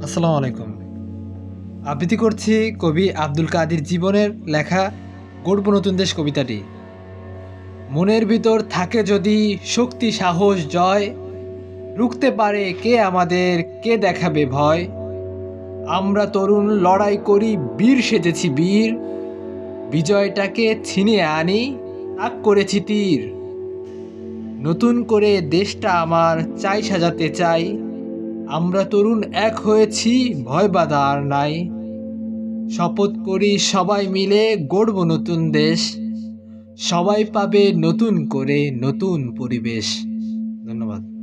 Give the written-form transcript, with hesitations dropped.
আসসালামু আলাইকুম। আবৃত্তি করছি কবি আব্দুল কাদির জীবনের লেখা গড়ব নতুন দেশ কবিতাটি। মনের ভিতর থাকে যদি শক্তি সাহস জয়, রুখতে পারে কে আমাদের, কে দেখাবে ভয়। আমরা তরুণ লড়াই করি, বীর সেজেছি বীর, বিজয়টাকে ছিনিয়ে আনি, তাক করেছি তীর। নতুন করে দেশটা আমার চাই সাজাতে চাই, আমরা তরুণ এক হয়েছি, ভয় বাধা আর নাই। শপথ করি সবাই মিলে গড়ব নতুন দেশ, সবাই পাবে নতুন করে নতুন পরিবেশ। ধন্যবাদ।